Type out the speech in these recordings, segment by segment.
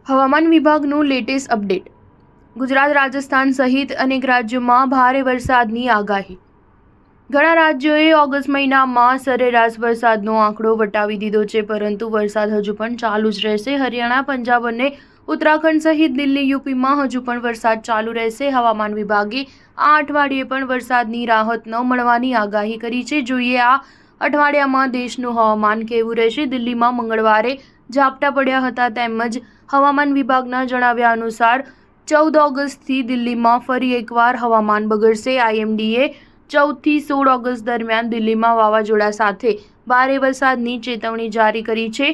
હવામાન વિભાગનું latest update. Gujarat, Rajasthan સહિત અનેક રાજ્યોમાં ભારે વરસાદની આગાહી. ઘણા રાજ્યોએ ઓગસ્ટ મહિનામાં સરેરાશ વરસાદનો આંકડો વટાવી દીધો છે, પરંતુ વરસાદ હજુ પણ ચાલુ જ રહેશે. હરિયાણા, પંજાબ અને ઉત્તરાખંડ સહિત દિલ્હી, યુપીમાં હજુ પણ વરસાદ ચાલુ રહેશે. હવામાન વિભાગે આ અઠવાડિયે પણ વરસાદની રાહત ન મળવાની આગાહી કરી છે. જોઈએ આ અઠવાડિયામાં દેશનું હવામાન કેવું રહેશે. દિલ્હીમાં મંગળવારે ઝાપટા પડ્યા હતા, તેમજ હવામાન વિભાગના જણાવ્યા અનુસાર 14 ઓગસ્ટથી દિલ્હીમાં ફરી એકવાર હવામાન બગડશે. આઈએમડીએ 14 થી 16 ઓગસ્ટ દરમિયાન દિલ્હીમાં વાવાઝોડા સાથે ભારે વરસાદની ચેતવણી જારી કરી છે,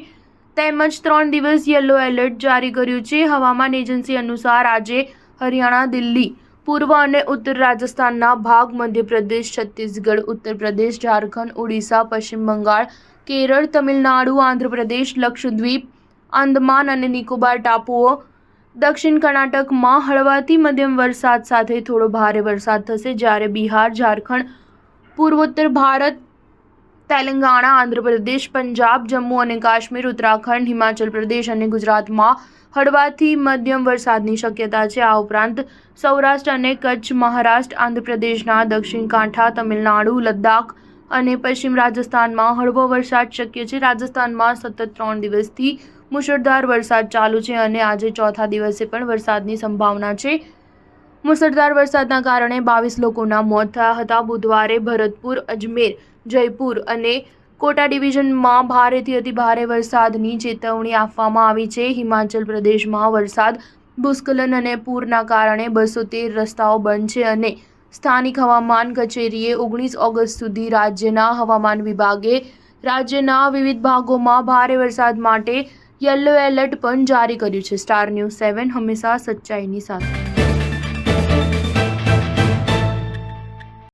તેમજ 3 દિવસ યલો એલર્ટ જારી કર્યું છે. હવામાન એજન્સી અનુસાર આજે હરિયાણા, દિલ્હી, પૂર્વ અને ઉત્તર રાજસ્થાનના ભાગ, મધ્યપ્રદેશ, છત્તીસગઢ, ઉત્તર પ્રદેશ, ઝારખંડ, ઓડિશા, પશ્ચિમ બંગાળ, કેરળ, તમિલનાડુ, આંધ્રપ્રદેશ, લક્ષદ્વીપ, આંદમાન અને નિકોબાર ટાપુઓ, દક્ષિણ કર્ણાટકમાં હળવાથી મધ્યમ વરસાદ સાથે થોડો ભારે વરસાદ થશે, જ્યારે બિહાર, ઝારખંડ, પૂર્વોત્તર ભારત, તેલંગાણા, આંધ્રપ્રદેશ, પંજાબ, જમ્મુ અને કાશ્મીર, ઉત્તરાખંડ, હિમાચલ પ્રદેશ અને ગુજરાતમાં હળવાથી મધ્યમ વરસાદની શક્યતા છે. આ ઉપરાંત સૌરાષ્ટ્ર અને કચ્છ, મહારાષ્ટ્ર, આંધ્રપ્રદેશના દક્ષિણ કાંઠા, તમિલનાડુ, લદ્દાખ અને પશ્ચિમ રાજસ્થાનમાં હળવો વરસાદ શક્ય છે. રાજસ્થાનમાં સતત 3 દિવસથી મુશળધાર વરસાદ ચાલુ છે અને આજે ચોથા દિવસે પણ વરસાદની સંભાવના છે. મુશળધાર વરસાદના કારણે 22 લોકોના મોત થયા હતા. બુધવારે ભરતપુર, અજમેર, જયપુર અને કોટા ડિવિઝનમાં ભારેથી અતિભારે વરસાદની ચેતવણી આપવામાં આવી છે. હિમાચલ પ્રદેશમાં વરસાદ, ભૂસ્ખલન અને પૂરના કારણે 213 રસ્તાઓ બંધ છે અને સ્થાનિક હવામાન કચેરીએ 19 ઓગસ્ટ સુધી રાજ્યના હવામાન વિભાગે રાજ્યના વિવિધ ભાગોમાં ભારે વરસાદ માટે યલો એલર્ટ પણ જારી કર્યું છે. સ્ટાર ન્યૂઝ 7 હંમેશા સચ્ચાઈની સાથે.